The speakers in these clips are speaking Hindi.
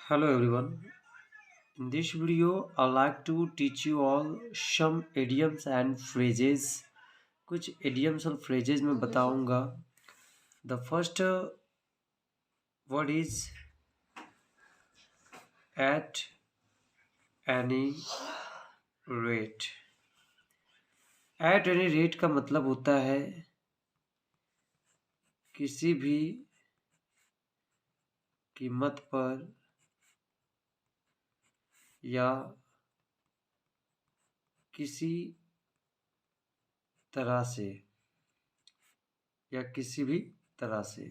Hello everyone. In this video, I'd like to teach you all some idioms and phrases. कुछ idioms और phrases मैं बताऊंगा. The first word is at any rate. At any rate का मतलब होता है किसी भी कीमत पर या किसी तरह से या किसी भी तरह से.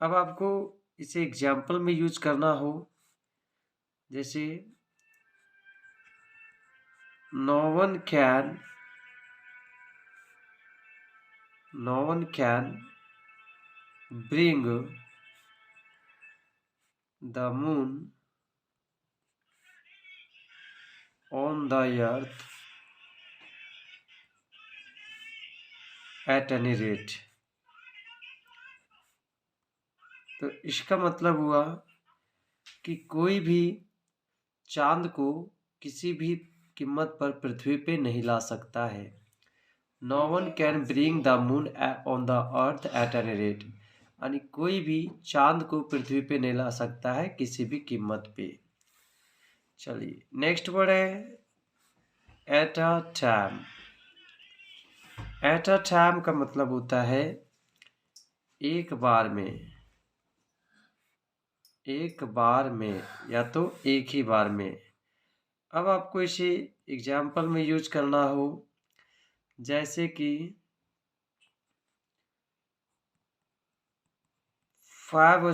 अब आपको इसे एग्जाम्पल में यूज करना हो, जैसे no one can bring the moon on the earth at any rate. तो इसका मतलब हुआ कि कोई भी चांद को किसी भी कीमत पर पृथ्वी पे नहीं ला सकता है. No one can bring the moon on the earth at any rate. यानी कोई भी चांद को पृथ्वी पे नहीं ला सकता है किसी भी कीमत पे. चलिए नेक्स्ट वर्ड है at a time. At a time का मतलब होता है एक बार में या तो एक ही बार में. अब आपको इसे एग्जाम्पल में यूज करना हो, जैसे कि 5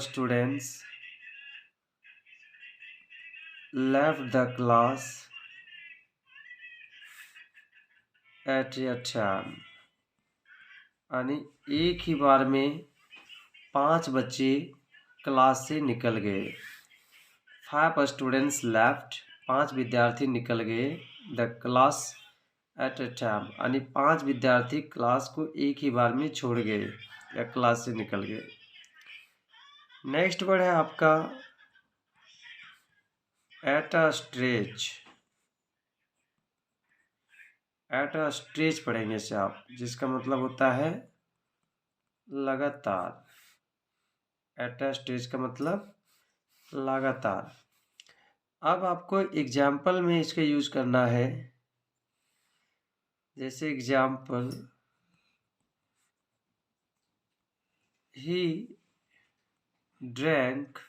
students left the class at a time. यानी एक ही बार में 5 बच्चे क्लास से निकल गए. 5 students left, 5 विद्यार्थी निकल गए the class at a time. यानी 5 विद्यार्थी क्लास को एक ही बार में छोड़ गए या क्लास से निकल गए. नेक्स्ट वर्ड है आपका at a stretch. At a stretch पढ़ेंगे इसे आप, जिसका मतलब होता है लगातार. एट अ स्ट्रेच का मतलब लगातार. अब आपको एग्जाम्पल में इसका यूज करना है, जैसे example he drank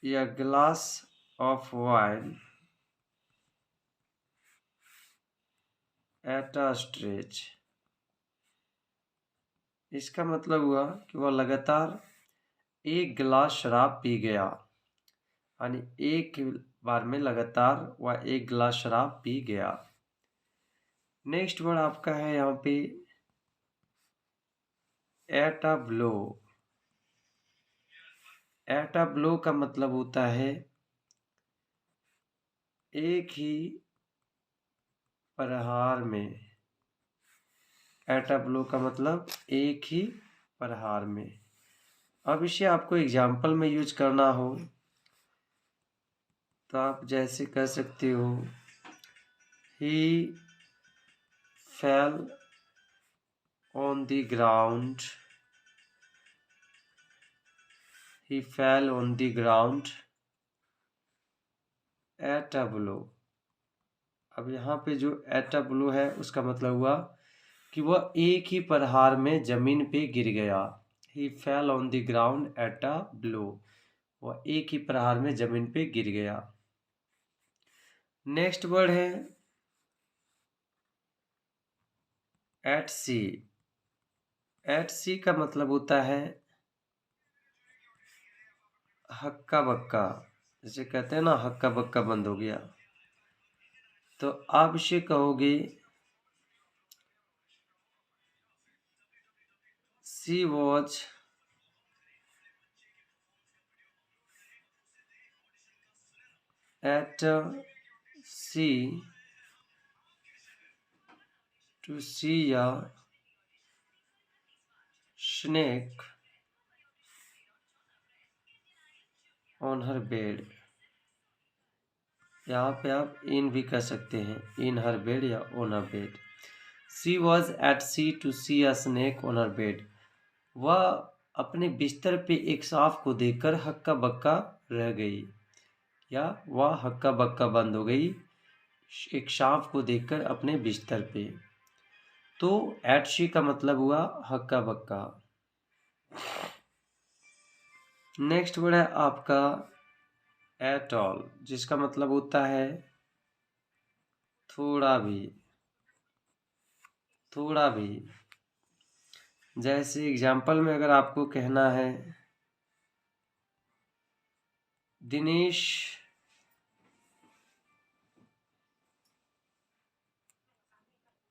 a glass of wine at a stretch. इसका मतलब हुआ कि वह लगातार एक गिलास शराब पी गया. यानी एक बार में लगातार वह एक गिलास शराब पी गया. नेक्स्ट वर्ड आपका है यहाँ पे eight a blow. Eight a blow का मतलब होता है एक ही प्रहार में. एट अ ब्लो का मतलब एक ही प्रहार में. अब इसे आपको एग्जाम्पल में यूज करना हो, तो आप जैसे कह सकते हो he fell on the ground. He fell on the ground at a blow. अब यहाँ पे जो एट अ ब्लो है उसका मतलब हुआ कि वह एक ही प्रहार में जमीन पे गिर गया. He fell on the ground at a blow. वह एक ही प्रहार में जमीन पे गिर गया. नेक्स्ट वर्ड है एट सी. एट सी का मतलब होता है हक्का बक्का. जैसे कहते हैं ना, हक्का बक्का बंद हो गया. तो आप इसे कहोगे she was at sea to see a snake on her bed। यहाँ पे आप in भी कर सकते हैं, in her bed या on her bed। She was at sea to see a snake on her bed। वह अपने बिस्तर पे एक सांप को देखकर हक्का बक्का रह गई, या वह हक्का बक्का बंद हो गई एक सांप को देखकर अपने बिस्तर पे। तो एट सी का मतलब हुआ हक्का बक्का। नेक्स्ट वर्ड है आपका एट ऑल, जिसका मतलब होता है थोड़ा भी, थोड़ा भी। जैसे एग्जाम्पल में अगर आपको कहना है Dinesh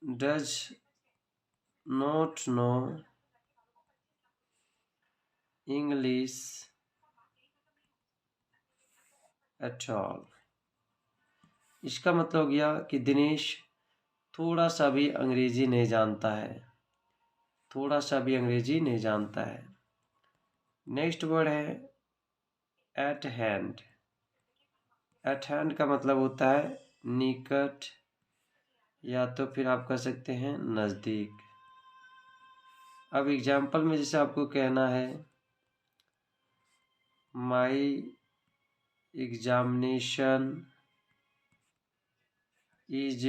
does not know English at all. इसका मतलब हो गया कि दिनेश थोड़ा सा भी अंग्रेजी नहीं जानता है, थोड़ा सा भी अंग्रेजी नहीं जानता है। नेक्स्ट वर्ड है एट हैंड। एट हैंड का मतलब होता है निकट, या तो फिर आप कह सकते हैं नज़दीक। अब एग्जाम्पल में जैसे आपको कहना है my examination is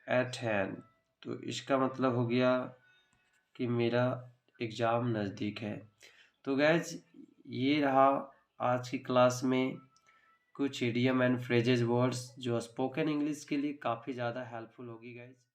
eight hand, तो इसका मतलब हो गया कि मेरा एग्ज़ाम नज़दीक है। तो गैस ये रहा आज की क्लास में कुछ इडियम एंड फ्रेजेस वर्ड्स जो स्पोकन इंग्लिश के लिए काफ़ी ज़्यादा हेल्पफुल होगी गैस।